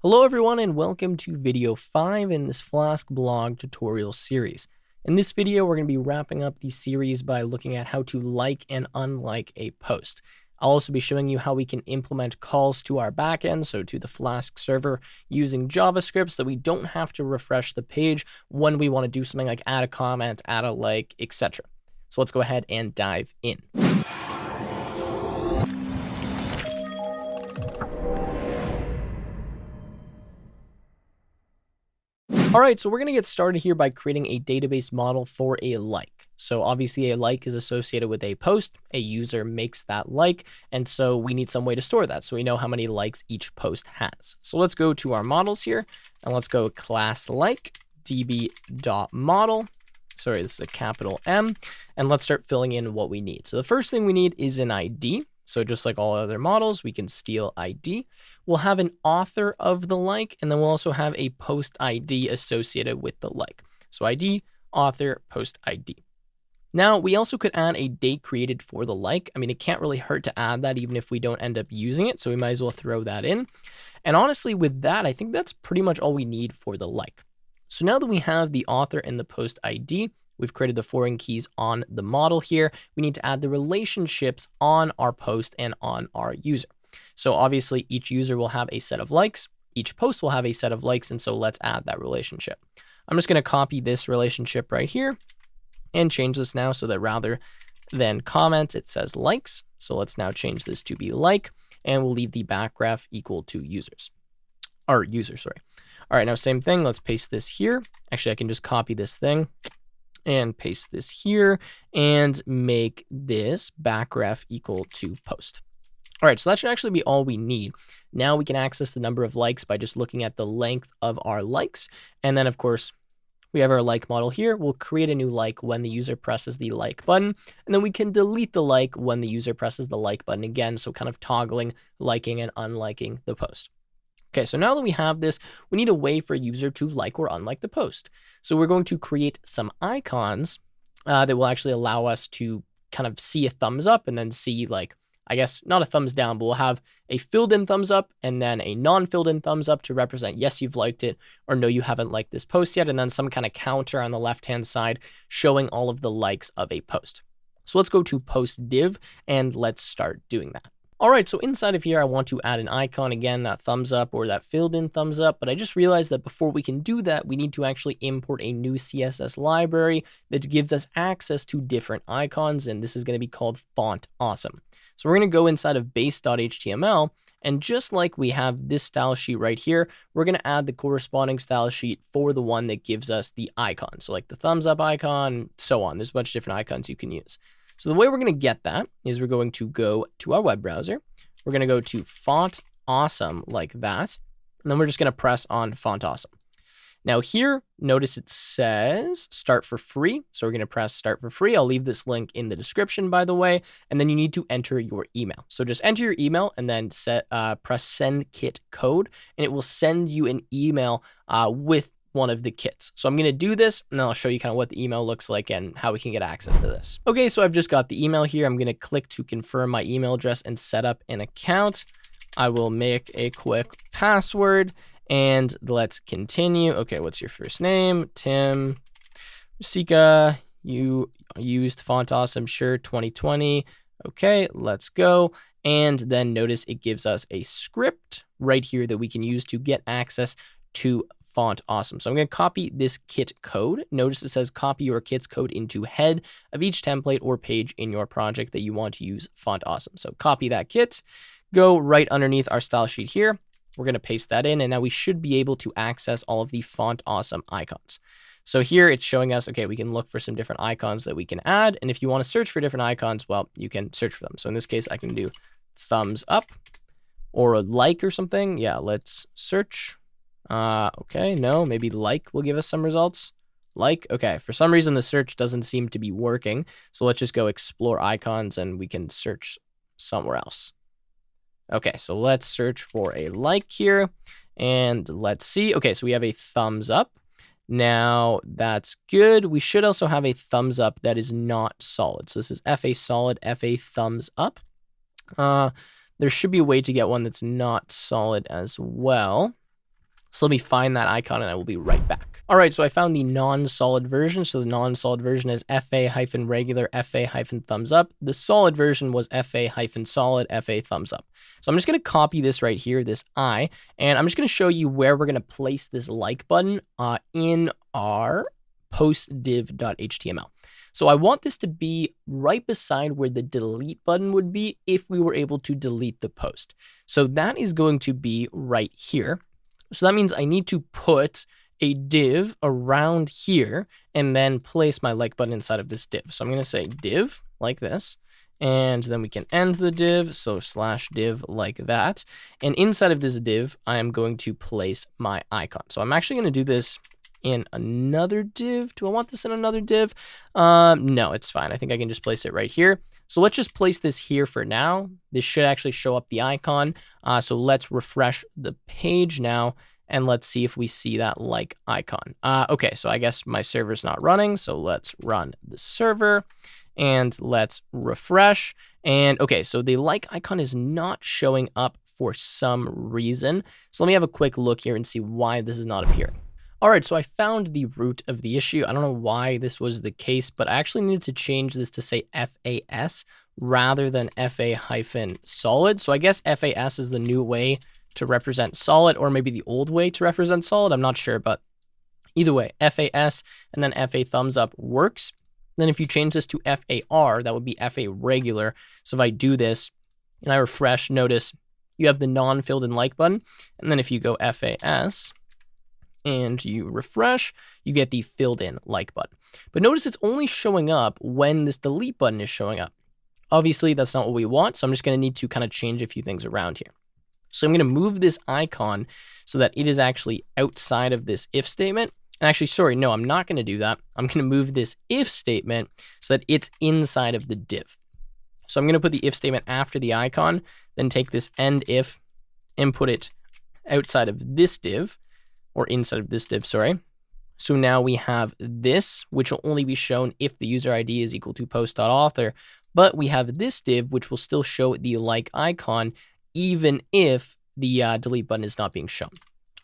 Hello everyone and welcome to video 5 in this Flask blog tutorial series. In this video, we're going to be wrapping up the series by looking at how to like and unlike a post. I'll also be showing you how we can implement calls to our backend, so to the Flask server, using JavaScript so that we don't have to refresh the page when we want to do something like add a comment, add a like, etc. So let's go ahead and dive in. All right, so we're going to get started here by creating a database model for a like. So obviously a like is associated with a post, a user makes that like, and so we need some way to store that so we know how many likes each post has. So let's go to our models here and let's go class like db.model. Sorry, this is a capital M, and let's start filling in what we need. So the first thing we need is an ID. So just like all other models, we can steal ID. We'll have an author of the like, and then we'll also have a post ID associated with the like. So ID, author, post ID. Now, we also could add a date created for the like. I mean, it can't really hurt to add that even if we don't end up using it. So we might as well throw that in. And honestly, with that, I think that's pretty much all we need for the like. So now that we have the author and the post ID, we've created the foreign keys on the model here. We need to add the relationships on our post and on our user. So obviously each user will have a set of likes. Each post will have a set of likes. And so let's add that relationship. I'm just going to copy this relationship right here and change this now so that rather than comment, it says likes. So let's now change this to be like, and we'll leave the backgraph equal to users. Or user, sorry. All right, now same thing. Let's paste this here. Actually, I can just copy this thing and paste this here and make this backgraph equal to post. All right, so that should actually be all we need. Now we can access the number of likes by just looking at the length of our likes. And then of course, we have our like model here. We'll create a new like when the user presses the like button, and then we can delete the like when the user presses the like button again. So kind of toggling liking and unliking the post. Okay, so now that we have this, we need a way for a user to like or unlike the post. So we're going to create some icons that will actually allow us to kind of see a thumbs up and then see, like, I guess not a thumbs down, but we'll have a filled in thumbs up and then a non-filled in thumbs up to represent yes, you've liked it, or no, you haven't liked this post yet. And then some kind of counter on the left-hand side showing all of the likes of a post. So let's go to post div and let's start doing that. All right, so inside of here, I want to add an icon, again, that thumbs up or that filled in thumbs up, but I just realized that before we can do that, we need to actually import a new CSS library that gives us access to different icons, and this is going to be called Font Awesome. So we're going to go inside of base.html, and just like we have this style sheet right here, we're going to add the corresponding style sheet for the one that gives us the icon. So like the thumbs up icon, so on. There's a bunch of different icons you can use. So the way we're going to get that is we're going to go to our web browser. We're going to go to Font Awesome like that. And then we're just going to press on Font Awesome. Now here, notice it says start for free. So we're going to press start for free. I'll leave this link in the description, by the way. And then you need to enter your email. So just enter your email and then press send kit code. And it will send you an email with one of the kits. So I'm going to do this and then I'll show you kind of what the email looks like and how we can get access to this. Okay, so I've just got the email here. I'm going to click to confirm my email address and set up an account. I will make a quick password and let's continue. Okay, what's your first name? Tim. Sika, you used Font Awesome, sure, 2020. Okay, let's go. And then notice it gives us a script right here that we can use to get access to Font Awesome. So I'm going to copy this kit code. Notice it says copy your kit's code into head of each template or page in your project that you want to use Font Awesome. So copy that kit, go right underneath our style sheet here. We're going to paste that in, and now we should be able to access all of the Font Awesome icons. So here it's showing us, okay, we can look for some different icons that we can add. And if you want to search for different icons, well, you can search for them. So in this case, I can do thumbs up or a like or something. Yeah, let's search. Okay, no, maybe like will give us some results. Like, okay, for some reason the search doesn't seem to be working. So let's just go explore icons and we can search somewhere else. Okay, so let's search for a like here and let's see. Okay, so we have a thumbs up. Now that's good. We should also have a thumbs up that is not solid. So this is FA solid, FA thumbs up. There should be a way to get one that's not solid as well. So let me find that icon and I will be right back. All right, so I found the non-solid version. So the non-solid version is FA-regular, FA-thumbs up. The solid version was FA-solid, FA thumbs up. So I'm just gonna copy this right here, this I, and I'm just gonna show you where we're gonna place this like button in our post.div.html. So I want this to be right beside where the delete button would be if we were able to delete the post. So that is going to be right here. So that means I need to put a div around here and then place my like button inside of this div. So I'm going to say div like this, and then we can end the div. So /div like that. And inside of this div, I am going to place my icon. So I'm actually going to do this in another div. Do I want this in another div? No, it's fine. I think I can just place it right here. So let's just place this here for now. This should actually show up the icon. So let's refresh the page now, and let's see if we see that like icon. Okay, so I guess my server's not running. So let's run the server and let's refresh. And okay, so the like icon is not showing up for some reason. So let me have a quick look here and see why this is not appearing. All right, so I found the root of the issue. I don't know why this was the case, but I actually needed to change this to say FAS rather than FA-solid. So I guess FAS is the new way to represent solid, or maybe the old way to represent solid. I'm not sure, but either way, FAS and then FA thumbs up works. Then if you change this to FAR, that would be FA regular. So if I do this and I refresh, notice you have the non-filled in like button. And then if you go FAS, and you refresh, you get the filled in like button. But notice it's only showing up when this delete button is showing up. Obviously, that's not what we want, so I'm just gonna need to kind of change a few things around here. So I'm gonna move this icon so that it is actually outside of this if statement. And actually, sorry, no, I'm not gonna do that. I'm gonna move this if statement so that it's inside of the div. So I'm gonna put the if statement after the icon, then take this end if and put it outside of this div, or inside of this div, sorry. So now we have this, which will only be shown if the user ID is equal to post.author, but we have this div, which will still show the like icon, even if the delete button is not being shown.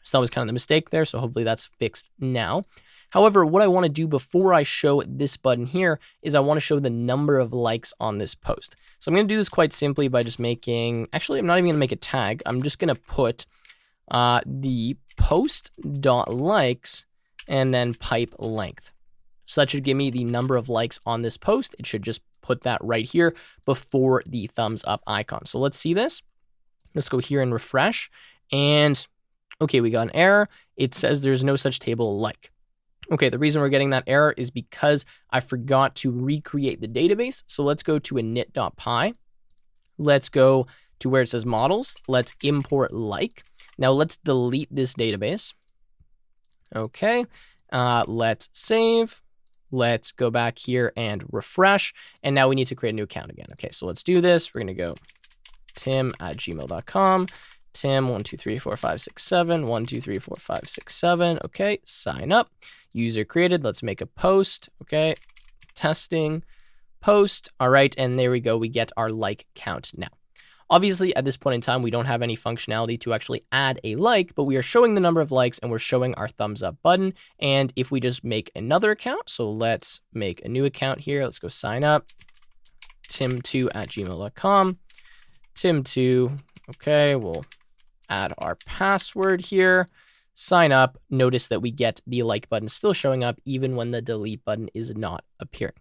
So that was kind of the mistake there, so hopefully that's fixed now. However, what I want to do before I show this button here is I want to show the number of likes on this post. So I'm going to do this quite simply by just making, actually, I'm not even going to make a tag. I'm just going to put the post.likes and then pipe length. So that should give me the number of likes on this post. It should just put that right here before the thumbs up icon. So let's see this. Let's go here and refresh. And okay, we got an error. It says there's no such table like. Okay, the reason we're getting that error is because I forgot to recreate the database. So let's go to init.py. Let's go to where it says models. Let's import like. Now let's delete this database. Okay, let's save. Let's go back here and refresh. And now we need to create a new account again. Okay, so let's do this. We're gonna go tim@gmail.com. Tim 1234567 1234567. Okay, sign up. User created. Let's make a post. Okay, testing post. All right, and there we go. We get our like count now. Obviously, at this point in time, we don't have any functionality to actually add a like, but we are showing the number of likes and we're showing our thumbs up button. And if we just make another account, so let's make a new account here. Let's go sign up. tim2@gmail.com. tim2. Okay, we'll add our password here. Sign up. Notice that we get the like button still showing up even when the delete button is not appearing.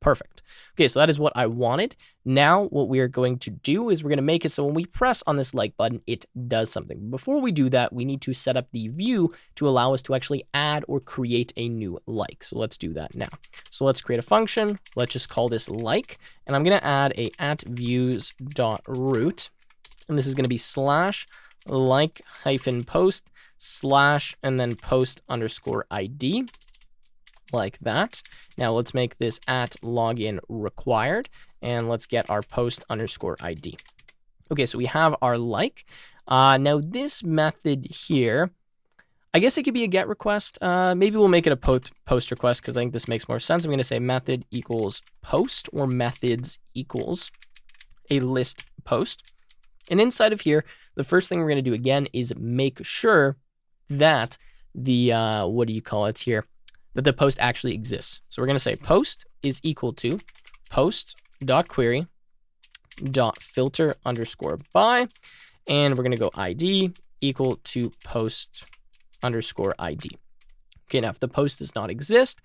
Perfect. Okay, so that is what I wanted. Now what we are going to do is we're going to make it so when we press on this like button, it does something. Before we do that, we need to set up the view to allow us to actually add or create a new like. So let's do that now. So let's create a function. Let's just call this like, and I'm going to add a @views.root, and this is going to be /like-post/ and then post_ID. Like that. Now let's make this @login required, and let's get our post_ID. Okay, so we have our like. Now this method here, I guess it could be a get request. Maybe we'll make it a post request because I think this makes more sense. I'm going to say method equals post, or methods equals a list post. And inside of here, the first thing we're going to do again is make sure that the, what do you call it here? That the post actually exists. So we're going to say post is equal to post.query.filter underscore by, and we're going to go ID equal to post underscore ID. Okay, now if the post does not exist,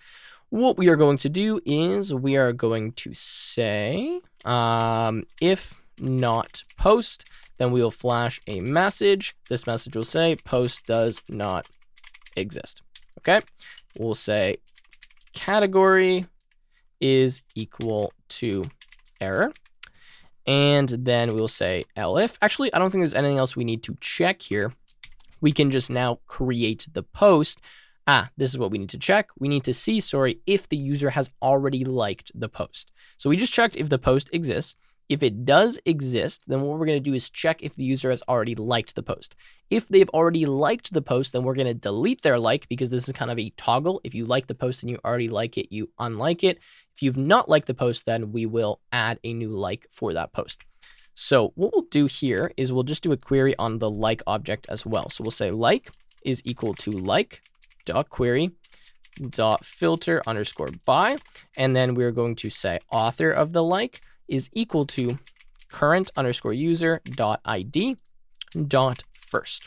what we are going to do is we are going to say, if not post, then we will flash a message. This message will say post does not exist. Okay, we'll say category is equal to error. And then we'll say elif. Actually, I don't think there's anything else we need to check here. We can just now create the post. This is what we need to check. We need to see, if the user has already liked the post. So we just checked if the post exists. If it does exist, then what we're going to do is check if the user has already liked the post. If they've already liked the post, then we're going to delete their like, because this is kind of a toggle. If you like the post and you already like it, you unlike it. If you've not liked the post, then we will add a new like for that post. So what we'll do here is we'll just do a query on the like object as well. So we'll say like is equal to like.query.filter underscore by, and then we're going to say author of the like is equal to current underscore user dot ID dot first.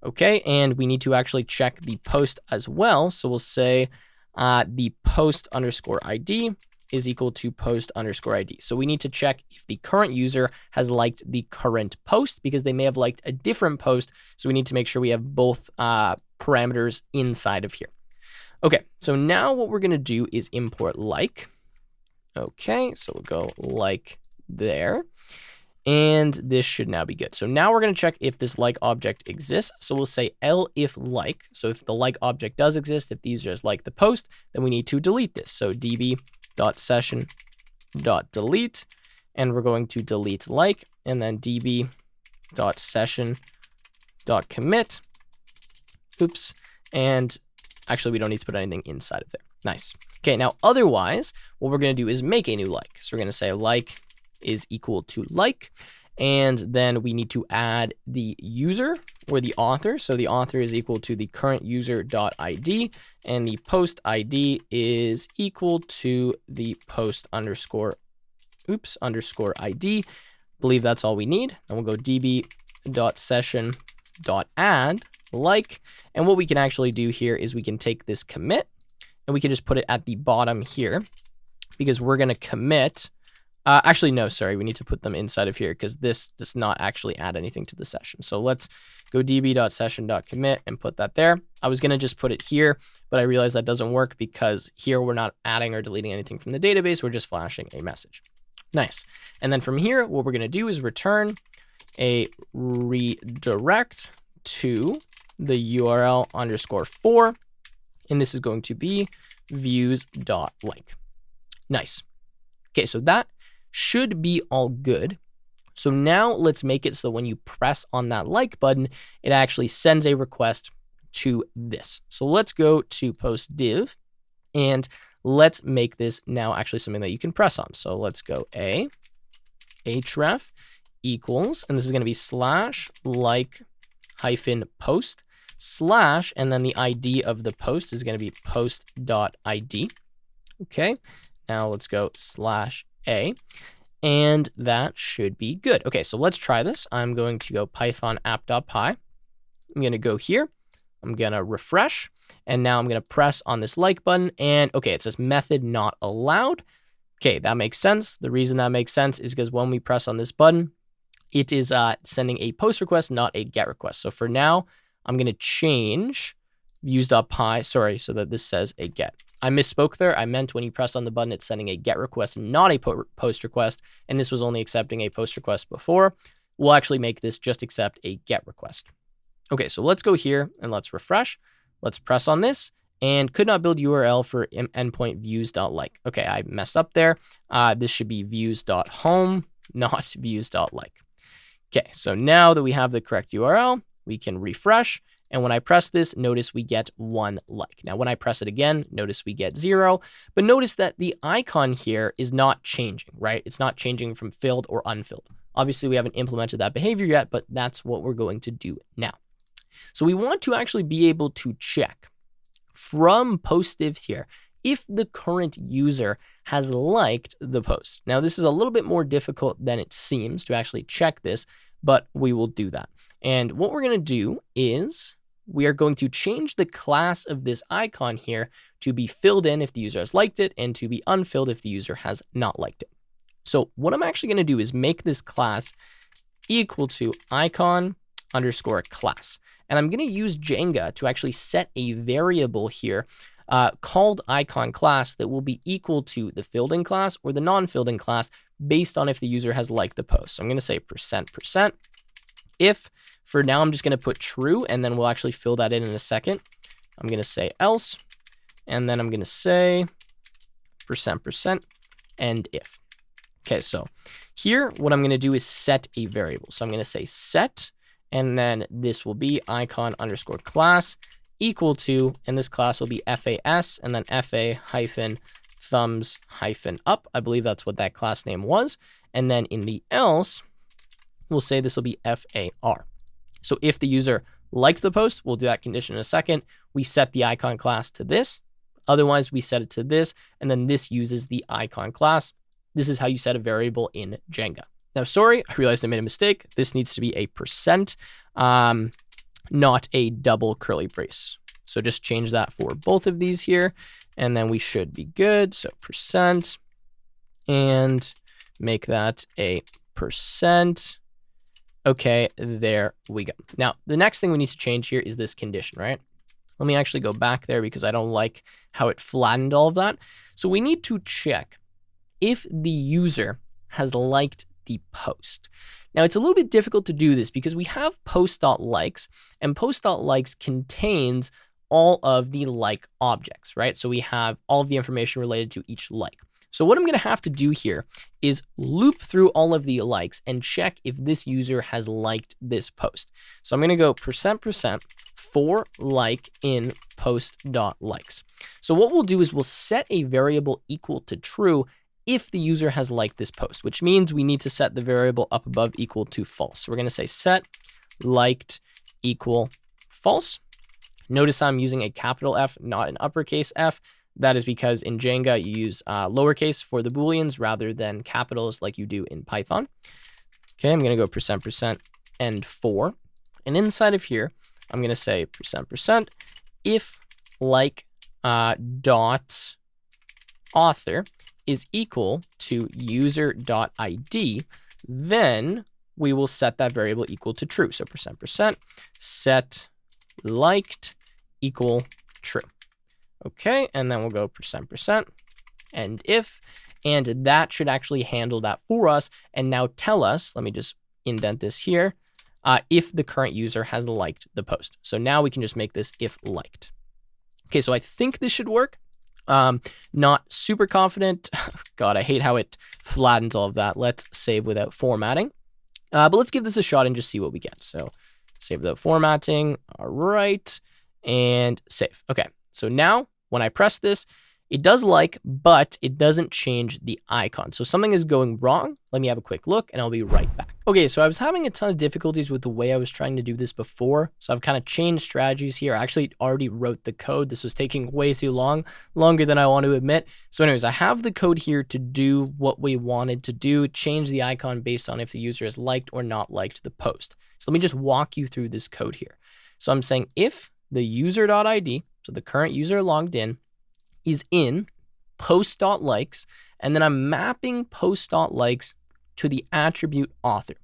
Okay, and we need to actually check the post as well. So we'll say the post underscore ID is equal to post underscore ID. So we need to check if the current user has liked the current post, because they may have liked a different post. So we need to make sure we have both parameters inside of here. Okay, so now what we're going to do is import like. Okay, so we'll go like there. And this should now be good. So now we're going to check if this like object exists. So we'll say elif like. So if the like object does exist, if the user has liked the post, then we need to delete this. So db.session.delete, and we're going to delete like, and then db.session.commit. Oops. And actually, we don't need to put anything inside of there. Nice. Okay, now otherwise, what we're going to do is make a new like. So we're going to say like is equal to like, and then we need to add the user or the author. So the author is equal to the current user dot ID, and the post ID is equal to the post underscore ID. Believe that's all we need. And we'll go db.session.add like, and what we can actually do here is we can take this commit and we can just put it at the bottom here, because we're going to commit. Actually, no, sorry, we need to put them inside of here because this does not actually add anything to the session. So let's go db.session.commit and put that there. I was going to just put it here, but I realized that doesn't work because here we're not adding or deleting anything from the database. We're just flashing a message. Nice. And then from here, what we're going to do is return a redirect to the URL underscore 4, and this is going to be views.like. Nice. Okay, so that should be all good. So now let's make it so when you press on that like button, it actually sends a request to this. So let's go to post div, and let's make this now actually something that you can press on. So let's go href equals, and this is going to be slash like hyphen post slash, and then the ID of the post is going to be post.id. Okay, now let's go slash a, and that should be good. Okay, so let's try this. I'm going to go python app.py. I'm going to go here. I'm going to refresh, and now I'm going to press on this like button, and okay, it says method not allowed. Okay, that makes sense. The reason that makes sense is because when we press on this button, it is sending a post request, not a get request. So for now, I'm going to change views.py, so that this says a get. I misspoke there. I meant when you press on the button, it's sending a get request, not a post request. And this was only accepting a post request before. We'll actually make this just accept a get request. Okay, so let's go here and let's refresh. Let's press on this, and could not build URL for endpoint views.like. Okay, I messed up there. This should be views.home, not views.like. Okay, so now that we have the correct URL, we can refresh. And when I press this, notice we get 1 like. Now, when I press it again, notice we get 0. But notice that the icon here is not changing, right? It's not changing from filled or unfilled. Obviously, we haven't implemented that behavior yet, but that's what we're going to do now. So we want to actually be able to check from post divs here if the current user has liked the post. Now, this is a little bit more difficult than it seems to actually check this, but we will do that. And what we're going to do is we are going to change the class of this icon here to be filled in if the user has liked it and to be unfilled if the user has not liked it. So what I'm actually going to do is make this class equal to icon underscore class. And I'm going to use Django to actually set a variable here called icon class that will be equal to the filled in class or the non-filled in class based on if the user has liked the post. So I'm going to say %% if. For now, I'm just going to put true, and then we'll actually fill that in a second. I'm going to say else, and then I'm going to say %% and if. Okay, so here, what I'm going to do is set a variable. So I'm going to say set, and then this will be icon underscore class equal to, and this class will be FAS, and then FA hyphen thumbs hyphen up. I believe that's what that class name was. And then in the else, we'll say this will be FAR. So if the user liked the post, we'll do that condition in a second. We set the icon class to this. Otherwise, we set it to this, and then this uses the icon class. This is how you set a variable in Django. Now, sorry, I realized I made a mistake. This needs to be a %, not a double curly brace. So just change that for both of these here, and then we should be good. So %, and make that a %. Okay, there we go. Now, the next thing we need to change here is this condition, right? Let me actually go back there because I don't like how it flattened all of that. So we need to check if the user has liked the post. Now, it's a little bit difficult to do this because we have post.likes, and post.likes contains all of the like objects, right? So we have all of the information related to each like. So what I'm going to have to do here is loop through all of the likes and check if this user has liked this post. So I'm going to go %% for like in post.likes. So what we'll do is we'll set a variable equal to true if the user has liked this post, which means we need to set the variable up above equal to false. So we're going to say set liked equal false. Notice I'm using a capital F, not an uppercase F. That is because in Django, you use lowercase for the Booleans rather than capitals like you do in Python. Okay, I'm going to go %% and 4. And inside of here, I'm going to say %% if like dot author is equal to user.id, then we will set that variable equal to true. So %% set liked equal true. Okay, and then we'll go %% and if, and that should actually handle that for us and now tell us, let me just indent this here, if the current user has liked the post. So now we can just make this if liked. Okay, so I think this should work. Not super confident. God, I hate how it flattens all of that. Let's save without formatting. But let's give this a shot and just see what we get. So save without formatting. All right, and save. Okay. So now when I press this, it does like, but it doesn't change the icon. So something is going wrong. Let me have a quick look and I'll be right back. Okay, so I was having a ton of difficulties with the way I was trying to do this before. So I've kind of changed strategies here. I actually already wrote the code. This was taking way too long, longer than I want to admit. So anyways, I have the code here to do what we wanted to do, change the icon based on if the user has liked or not liked the post. So let me just walk you through this code here. So I'm saying if the user.id, so the current user logged in, is in post.likes, and then I'm mapping post.likes to the attribute author.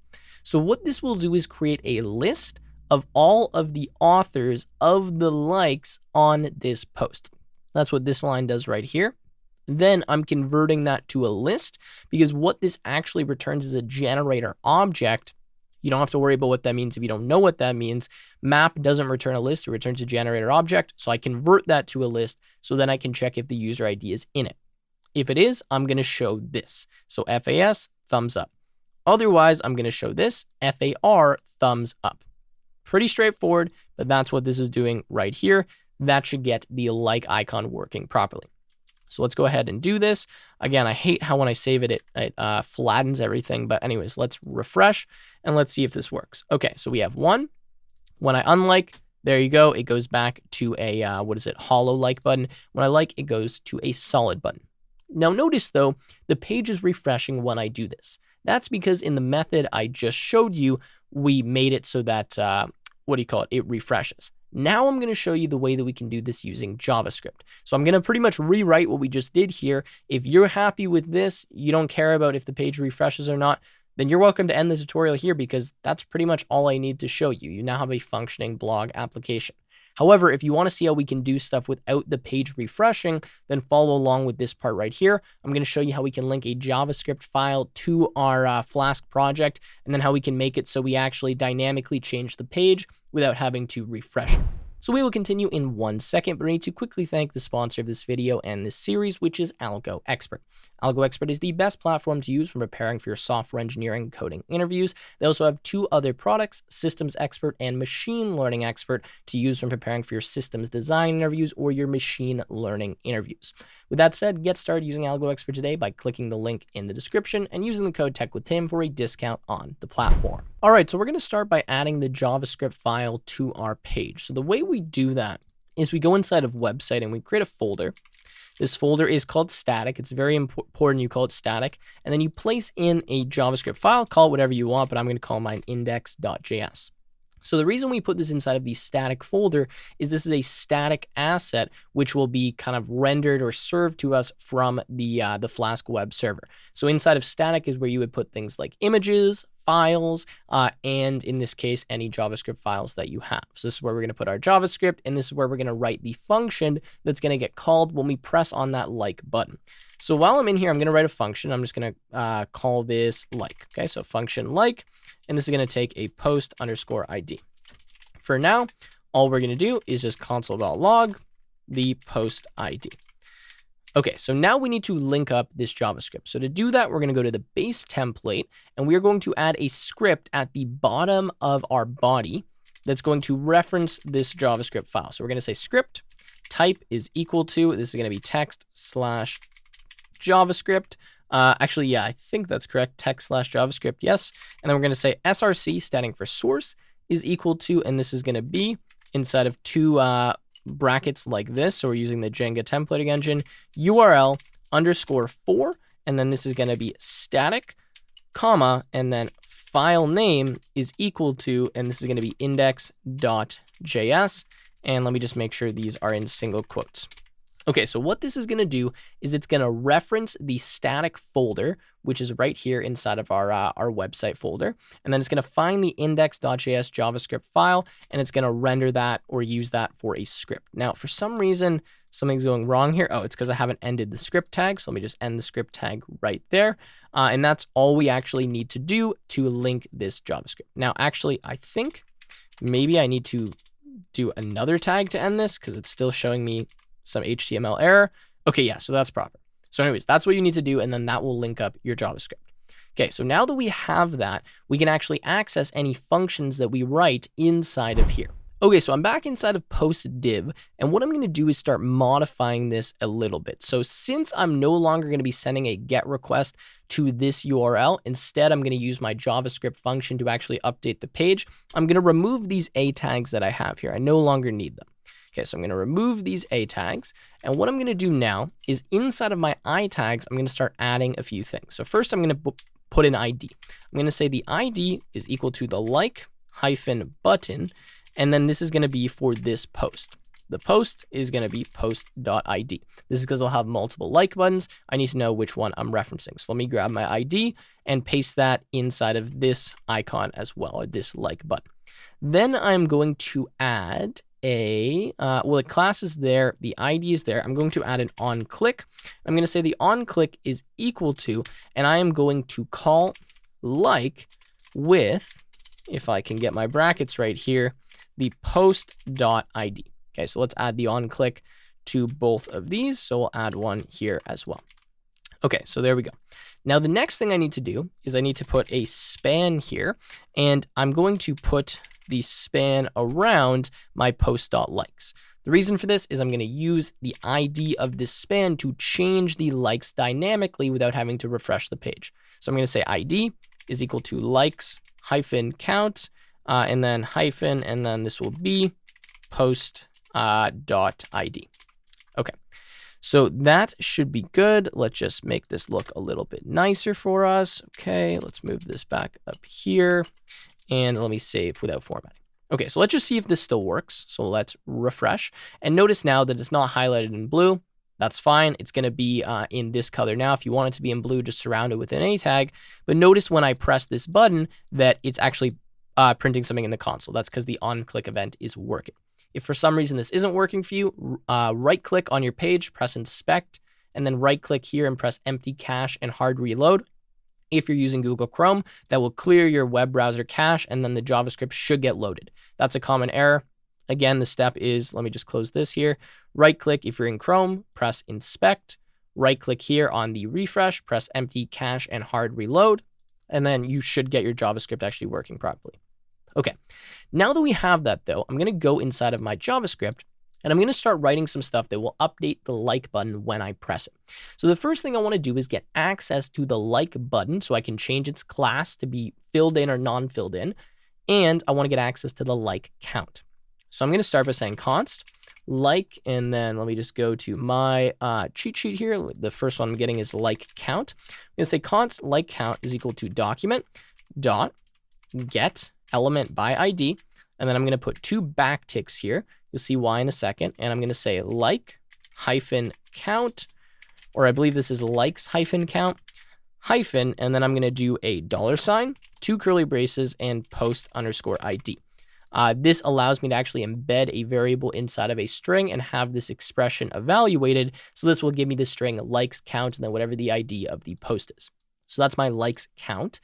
So what this will do is create a list of all of the authors of the likes on this post. That's what this line does right here. Then I'm converting that to a list because what this actually returns is a generator object. You don't have to worry about what that means if you don't know what that means. Map doesn't return a list, it returns a generator object. So I convert that to a list so then I can check if the user ID is in it. If it is, I'm going to show this. So FAS, thumbs up. Otherwise, I'm going to show this, FAR, thumbs up. Pretty straightforward, but that's what this is doing right here. That should get the like icon working properly. So let's go ahead and do this. Again, I hate how when I save it, it flattens everything. But anyways, let's refresh and let's see if this works. Okay, so we have 1. When I unlike, There you go. It goes back to a, hollow like button. When I like, it goes to a solid button. Now notice though, the page is refreshing when I do this. That's because in the method I just showed you, we made it so that, it refreshes. Now I'm going to show you the way that we can do this using JavaScript. So I'm going to pretty much rewrite what we just did here. If you're happy with this, you don't care about if the page refreshes or not, then you're welcome to end the tutorial here because that's pretty much all I need to show you. You now have a functioning blog application. However, if you want to see how we can do stuff without the page refreshing, then follow along with this part right here. I'm going to show you how we can link a JavaScript file to our Flask project, and then how we can make it so we actually dynamically change the page without having to refresh it. So we will continue in 1 second, but I need to quickly thank the sponsor of this video and this series, which is Algo Expert. Algo Expert is the best platform to use when preparing for your software engineering coding interviews. They also have 2 other products, Systems Expert and Machine Learning Expert, to use when preparing for your systems design interviews or your machine learning interviews. With that said, get started using Algo Expert today by clicking the link in the description and using the code TechWithTim for a discount on the platform. All right, so we're going to start by adding the JavaScript file to our page. So the way we do that is we go inside of website and we create a folder. This folder is called static. It's very important you call it static. And then you place in a JavaScript file, call it whatever you want, but I'm going to call mine index.js. So the reason we put this inside of the static folder is this is a static asset, which will be kind of rendered or served to us from the Flask web server. So inside of static is where you would put things like images, files, and in this case, any JavaScript files that you have. So this is where we're going to put our JavaScript, and this is where we're going to write the function that's going to get called when we press on that like button. So while I'm in here, I'm going to write a function. I'm just going to call this like. Okay, so function like, and this is going to take a post_id. For now, all we're going to do is just console.log the post ID. Okay, so now we need to link up this JavaScript. So to do that, we're going to go to the base template, and we are going to add a script at the bottom of our body that's going to reference this JavaScript file. So we're going to say script type is equal to, this is going to be text/JavaScript. Actually, yeah, I think that's correct. Text/JavaScript, yes. And then we're going to say src, standing for source, is equal to, and this is going to be inside of 2 brackets like this. So we're using the Django templating engine, URL_4, and then this is going to be static, comma, and then file name is equal to, and this is going to be index.js. And let me just make sure these are in single quotes. Okay, so what this is going to do is it's going to reference the static folder, which is right here inside of our website folder. And then it's going to find the index.js JavaScript file, and it's going to render that or use that for a script. Now, for some reason, something's going wrong here. Oh, it's because I haven't ended the script tag. So let me just end the script tag right there. And that's all we actually need to do to link this JavaScript. Now, actually, I think maybe I need to do another tag to end this because it's still showing me some HTML error. Okay, yeah, so that's proper. So anyways, that's what you need to do, and then that will link up your JavaScript. Okay, so now that we have that, we can actually access any functions that we write inside of here. Okay, so I'm back inside of post div, and what I'm going to do is start modifying this a little bit. So since I'm no longer going to be sending a GET request to this URL, instead I'm going to use my JavaScript function to actually update the page. I'm going to remove these A tags that I have here. I no longer need them. Okay, so I'm going to remove these A tags. And what I'm going to do now is inside of my I tags, I'm going to start adding a few things. So first I'm going to put an ID. I'm going to say the ID is equal to the like-button. And then this is going to be for this post. The post is going to be post.id. This is because I'll have multiple like buttons. I need to know which one I'm referencing. So let me grab my ID and paste that inside of this icon as well, or this like button. Then I'm going to add well, the class is there, the ID is there. I'm going to add an onClick. I'm going to say the onClick is equal to, and I am going to call like with, if I can get my brackets right here, the post.id. Okay, so let's add the onClick to both of these. So we'll add one here as well. Okay, so there we go. Now the next thing I need to do is I need to put a span here, and I'm going to put the span around my post.likes. The reason for this is I'm going to use the ID of this span to change the likes dynamically without having to refresh the page. So I'm going to say ID is equal to likes hyphen count, and then hyphen, and then this will be post dot ID. Okay, so that should be good. Let's just make this look a little bit nicer for us. Okay, let's move this back up here and let me save without formatting. Okay, so let's just see if this still works. So let's refresh and notice now that it's not highlighted in blue. That's fine. It's going to be in this color now. If you want it to be in blue, just surround it with an A tag. But notice when I press this button that it's actually printing something in the console. That's because the on-click event is working. If for some reason this isn't working for you, right-click on your page, press inspect, and then right-click here and press empty cache and hard reload. If you're using Google Chrome, that will clear your web browser cache, and then the JavaScript should get loaded. That's a common error. Again, the step is, let me just close this here. Right-click if you're in Chrome, press inspect. Right-click here on the refresh, press empty cache and hard reload, and then you should get your JavaScript actually working properly. Okay, now that we have that though, I'm going to go inside of my JavaScript and I'm going to start writing some stuff that will update the like button when I press it. So the first thing I want to do is get access to the like button so I can change its class to be filled in or non-filled in. And I want to get access to the like count. So I'm going to start by saying const like, and then let me just go to my cheat sheet here. The first one I'm getting is like count. I'm going to say const like count is equal to document dot get element by ID. And then I'm going to put two backticks here. You'll see why in a second. And I'm going to say like hyphen count, or I believe this is likes hyphen count hyphen, and then I'm going to do a $, two curly braces, and post underscore ID. This allows me to actually embed a variable inside of a string and have this expression evaluated. So this will give me the string likes count and then whatever the ID of the post is. So that's my likes count.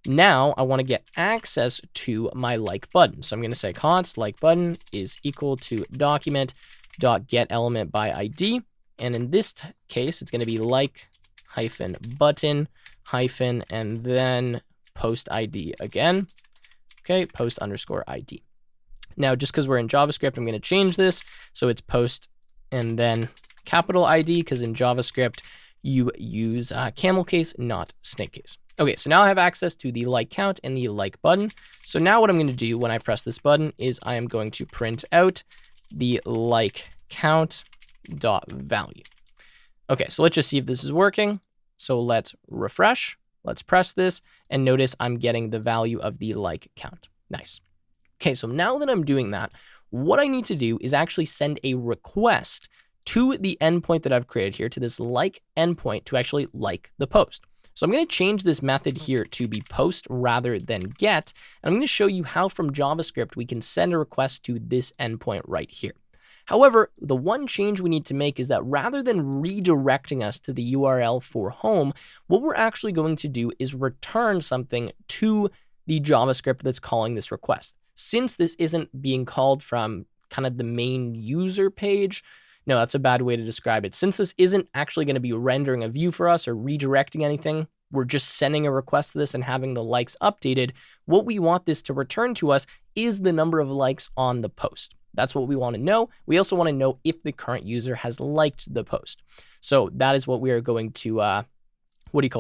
Now I want to get access to my like button. So I'm going to say const like button is equal to document dot get element by ID. And in this case, it's going to be like hyphen button hyphen and then post ID again. Okay, post underscore ID. Now, just because we're in JavaScript, I'm going to change this. So it's post and then capital ID, because in JavaScript, you use camel case, not snake case. Okay, so now I have access to the like count and the like button. So now what I'm going to do when I press this button is I am going to print out the like count dot value. Okay, so let's just see if this is working. So let's refresh. Let's press this and notice I'm getting the value of the like count. Nice. Okay, so now that I'm doing that, what I need to do is actually send a request to the endpoint that I've created here, to this like endpoint, to actually like the post. So I'm going to change this method here to be post rather than get. And I'm going to show you how from JavaScript we can send a request to this endpoint right here. However, the one change we need to make is that rather than redirecting us to the URL for home, what we're actually going to do is return something to the JavaScript that's calling this request. Since this isn't being called from kind of the main user page, no, that's a bad way to describe it. Since this isn't actually going to be rendering a view for us or redirecting anything, we're just sending a request to this and having the likes updated. What we want this to return to us is the number of likes on the post. That's what we want to know. We also want to know if the current user has liked the post. So that is what we are going to,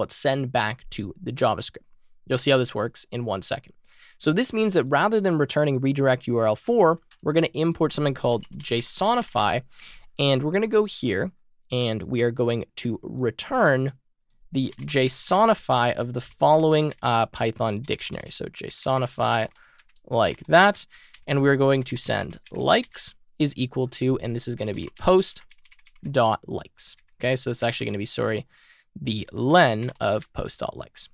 send back to the JavaScript. You'll see how this works in 1 second. So this means that rather than returning redirect URL 4, we're going to import something called JSONify. And we're going to go here and we are going to return the JSONify of the following Python dictionary. So JSONify like that. And we're going to send likes is equal to, and this is going to be post dot likes. Okay, so it's actually going to be, the len of post dot likes.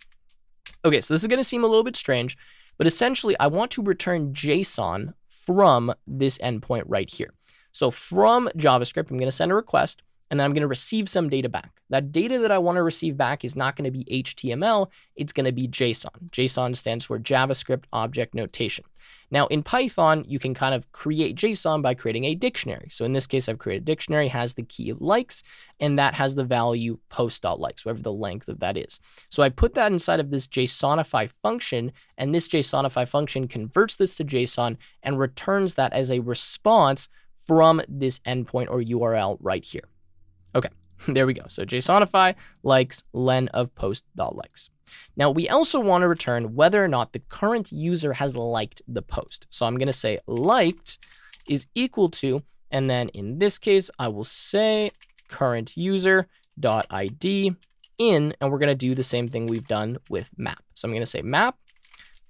Okay, so this is going to seem a little bit strange, but essentially I want to return JSON from this endpoint right here. So from JavaScript, I'm going to send a request, and then I'm going to receive some data back. That data that I want to receive back is not going to be HTML, it's going to be JSON. JSON stands for JavaScript Object Notation. Now in Python, you can kind of create JSON by creating a dictionary. So in this case, I've created a dictionary, has the key likes, and that has the value post.likes, whatever the length of that is. So I put that inside of this JSONify function, and this JSONify function converts this to JSON and returns that as a response from this endpoint or URL right here. Okay, there we go. So JSONify likes len of post.likes. Now we also want to return whether or not the current user has liked the post. So I'm going to say liked is equal to, and then in this case, I will say current user dot ID in, and we're going to do the same thing we've done with map. So I'm going to say map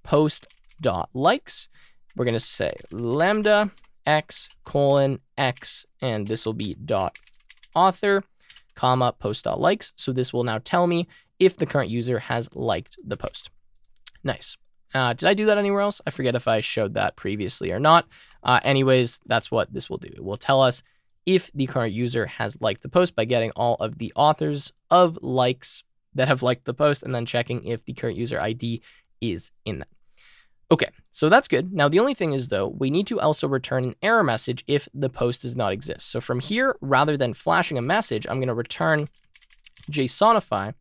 post dot likes. We're going to say lambda x colon x, and this will be dot author comma post dot likes. So this will now tell me if the current user has liked the post. Nice. Did I do that anywhere else? I forget if I showed that previously or not. Anyways, that's what this will do. It will tell us if the current user has liked the post by getting all of the authors of likes that have liked the post and then checking if the current user ID is in that. Okay, so that's good. Now, the only thing is, though, we need to also return an error message if the post does not exist. So from here, rather than flashing a message, I'm going to return JSONify,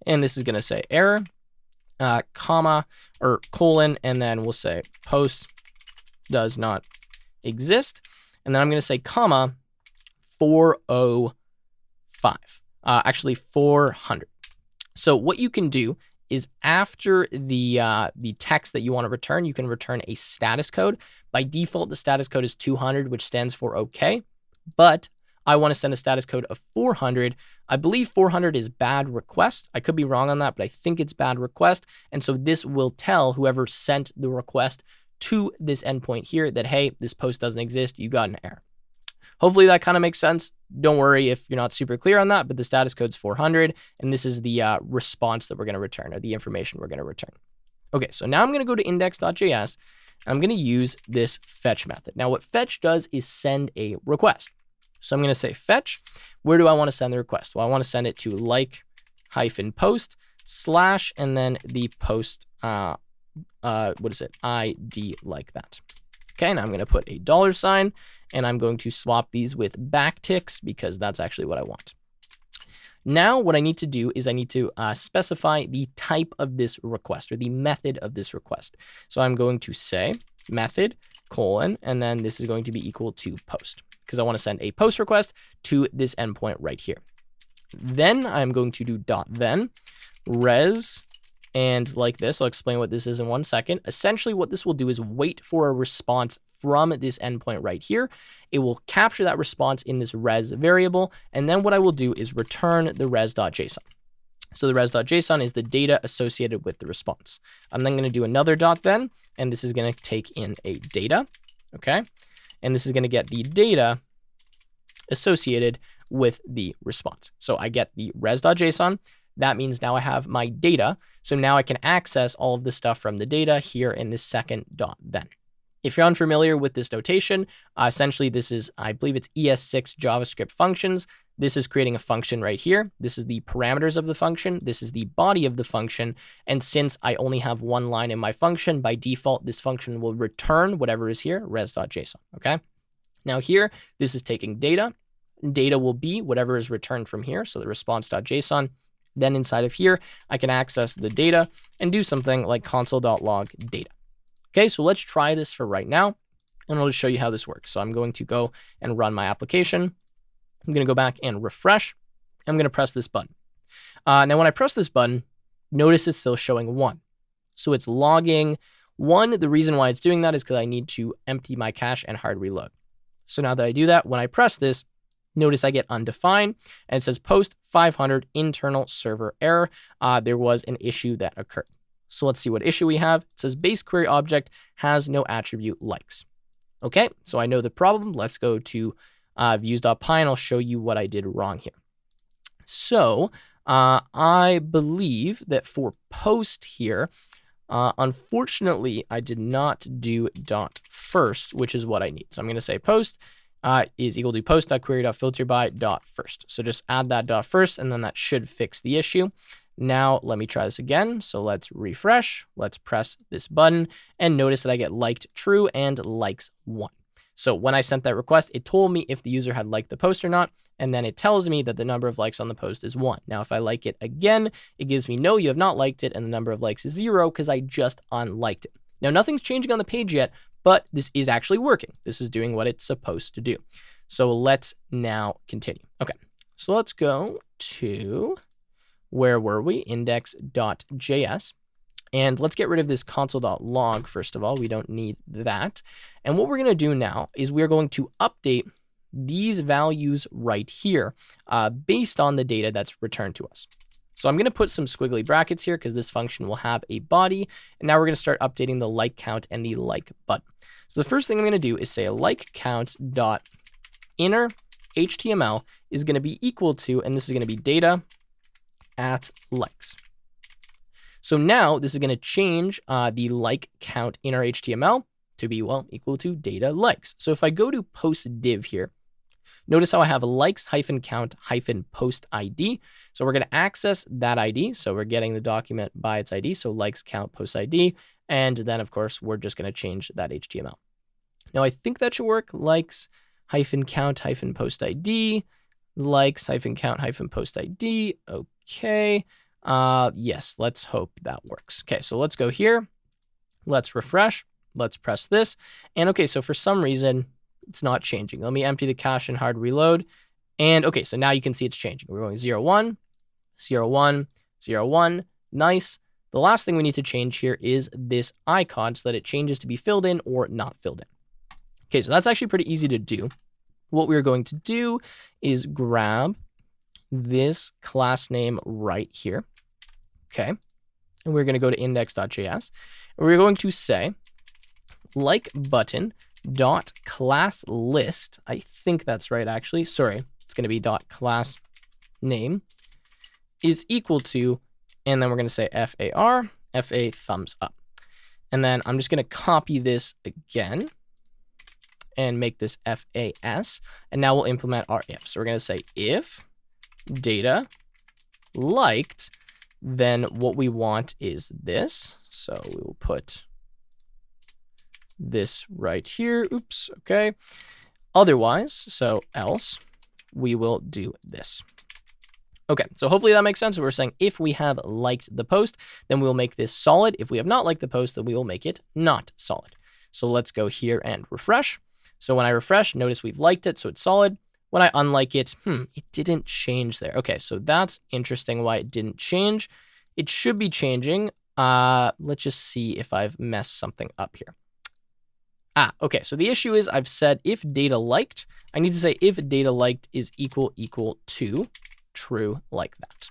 and this is going to say error, comma, or colon, and then we'll say post does not exist. And then I'm going to say comma 405, actually 400. So what you can do is after the text that you want to return, you can return a status code. By default, the status code is 200, which stands for OK. But I want to send a status code of 400. I believe 400 is bad request. I could be wrong on that, but I think it's bad request. And so this will tell whoever sent the request to this endpoint here that, hey, this post doesn't exist. You got an error. Hopefully that kind of makes sense. Don't worry if you're not super clear on that, but the status code's 400, and this is the response that we're going to return, or the information we're going to return. Okay, so now I'm going to go to index.js, and I'm going to use this fetch method. Now, what fetch does is send a request. So I'm going to say fetch. Where do I want to send the request? Well, I want to send it to like-post / and then the post, ID like that. Okay, now I'm going to put a $, and I'm going to swap these with backticks because that's actually what I want. Now, what I need to do is I need to specify the type of this request, or the method of this request. So I'm going to say method colon, and then this is going to be equal to post, because I want to send a post request to this endpoint right here. Then I'm going to do .then res, and like this, I'll explain what this is in 1 second. Essentially, what this will do is wait for a response from this endpoint right here. It will capture that response in this res variable, and then what I will do is return the res.json. So the res.json is the data associated with the response. I'm then going to do another .then, and this is going to take in a data, okay? And this is going to get the data associated with the response. So I get the res.json. That means now I have my data. So now I can access all of the stuff from the data here in this second .then. If you're unfamiliar with this notation, essentially this is, I believe it's ES6 JavaScript functions. This is creating a function right here. This is the parameters of the function. This is the body of the function. And since I only have one line in my function, by default, this function will return whatever is here, res.json, okay? Now here, this is taking data. Data will be whatever is returned from here, so the response.json. Then inside of here, I can access the data and do something like console.log data. Okay, so let's try this for right now, and I'll just show you how this works. So I'm going to go and run my application. I'm going to go back and refresh. I'm going to press this button. Now, when I press this button, notice it's still showing 1. So it's logging 1. The reason why it's doing that is because I need to empty my cache and hard reload. So now that I do that, when I press this, notice I get undefined, and it says post 500 internal server error. There was an issue that occurred. So let's see what issue we have. It says base query object has no attribute likes. Okay, so I know the problem. Let's go to views.py, and I'll show you what I did wrong here. So I believe that for post here, unfortunately, I did not do .first, which is what I need. So I'm going to say post is equal to post.query.filterby.first. So just add that .first, and then that should fix the issue. Now let me try this again. So let's refresh. Let's press this button, and notice that I get liked true and likes 1. So when I sent that request, it told me if the user had liked the post or not, and then it tells me that the number of likes on the post is 1. Now, if I like it again, it gives me no, you have not liked it, and the number of likes is 0 because I just unliked it. Now, nothing's changing on the page yet, but this is actually working. This is doing what it's supposed to do. So let's now continue. Okay, so let's go to, where were we? Index.js. And let's get rid of this console.log first of all. We don't need that. And what we're going to do now is we're going to update these values right here based on the data that's returned to us. So I'm going to put some squiggly brackets here because this function will have a body. And now we're going to start updating the like count and the like button. So the first thing I'm going to do is say like count dot inner HTML is going to be equal to, and this is going to be data at likes. So now this is going to change the like count inner HTML to be, well, equal to data likes. So if I go to post div here, notice how I have likes hyphen count hyphen post ID. So we're going to access that ID. So we're getting the document by its ID. So likes count post ID. And then of course, we're just going to change that HTML. Now I think that should work. Likes hyphen count hyphen post ID, likes hyphen count hyphen post ID. Okay. Yes, let's hope that works. Okay. So let's go here. Let's refresh. Let's press this. And okay, so for some reason, it's not changing. Let me empty the cache and hard reload. And okay, so now you can see it's changing. We're going 0, 1, 0, 1, 0, 1. Nice. The last thing we need to change here is this icon so that it changes to be filled in or not filled in. Okay, so that's actually pretty easy to do. What we're going to do is grab this class name right here. Okay, and we're going to go to index.js. And we're going to say like button dot class list. I think that's right, actually. Sorry, it's going to be dot class name is equal to, and then we're going to say FAR, FA thumbs up. And then I'm just going to copy this again and make this FAS. And now we'll implement our if. So we're going to say if data liked, then what we want is this. So we will put this right here. Oops. Okay. Otherwise, so else, we will do this. Okay, so hopefully that makes sense. We're saying if we have liked the post, then we'll make this solid. If we have not liked the post, then we will make it not solid. So let's go here and refresh. So when I refresh, notice we've liked it, so it's solid. When I unlike it, it didn't change there. Okay, so that's interesting why it didn't change. It should be changing. Let's just see if I've messed something up here. Okay, so the issue is I've said if data liked, I need to say if data liked is equal to true like that.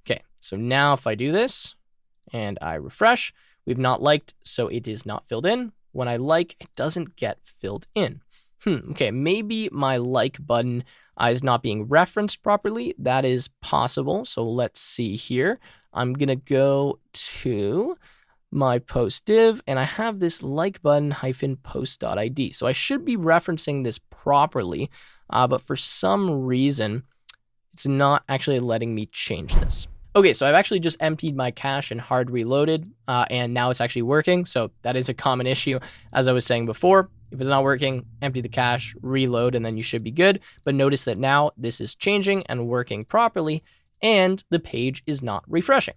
Okay, so now if I do this and I refresh, we've not liked, so it is not filled in. When I like, it doesn't get filled in. Okay, maybe my like button is not being referenced properly. That is possible. So let's see here. I'm going to go to my post div and I have this like button hyphen post.id. So I should be referencing this properly, but for some reason, it's not actually letting me change this. Okay, so I've actually just emptied my cache and hard reloaded, and now it's actually working. So that is a common issue, as I was saying before. If it's not working, empty the cache, reload, and then you should be good. But notice that now this is changing and working properly, and the page is not refreshing.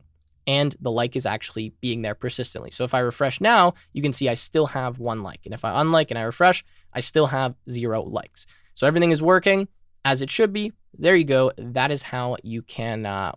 And the like is actually being there persistently. So if I refresh now, you can see I still have 1 like. And if I unlike and I refresh, I still have 0 likes. So everything is working as it should be. There you go. That is how you can,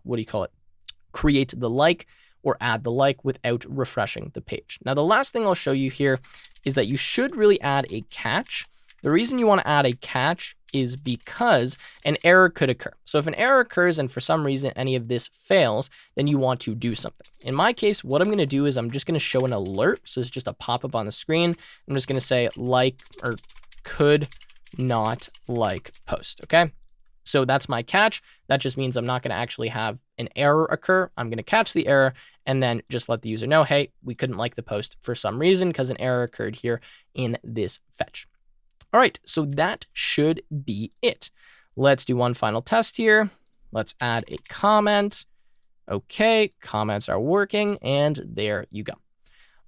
create the like or add the like without refreshing the page. Now, the last thing I'll show you here is that you should really add a catch. The reason you want to add a catch is because an error could occur. So if an error occurs and for some reason any of this fails, then you want to do something. In my case, what I'm going to do is I'm just going to show an alert. So it's just a pop-up on the screen. I'm just going to say like or could not like post. Okay. So that's my catch. That just means I'm not going to actually have an error occur. I'm going to catch the error and then just let the user know, hey, we couldn't like the post for some reason because an error occurred here in this fetch. All right, so that should be it. Let's do one final test here. Let's add a comment. Okay, comments are working, and there you go.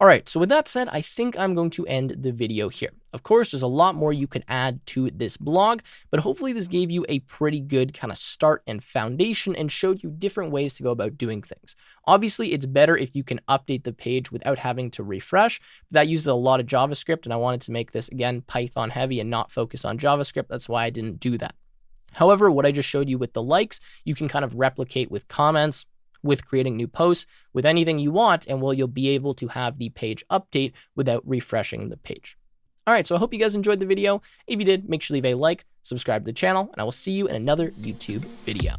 All right, so with that said, I think I'm going to end the video here. Of course, there's a lot more you could add to this blog, but hopefully this gave you a pretty good kind of start and foundation and showed you different ways to go about doing things. Obviously, it's better if you can update the page without having to refresh. That uses a lot of JavaScript, and I wanted to make this, again, Python heavy and not focus on JavaScript. That's why I didn't do that. However, what I just showed you with the likes, you can kind of replicate with comments. with creating new posts, with anything you want, and you'll be able to have the page update without refreshing the page. All right, so I hope you guys enjoyed the video. If you did, make sure to leave a like, subscribe to the channel, and I will see you in another YouTube video.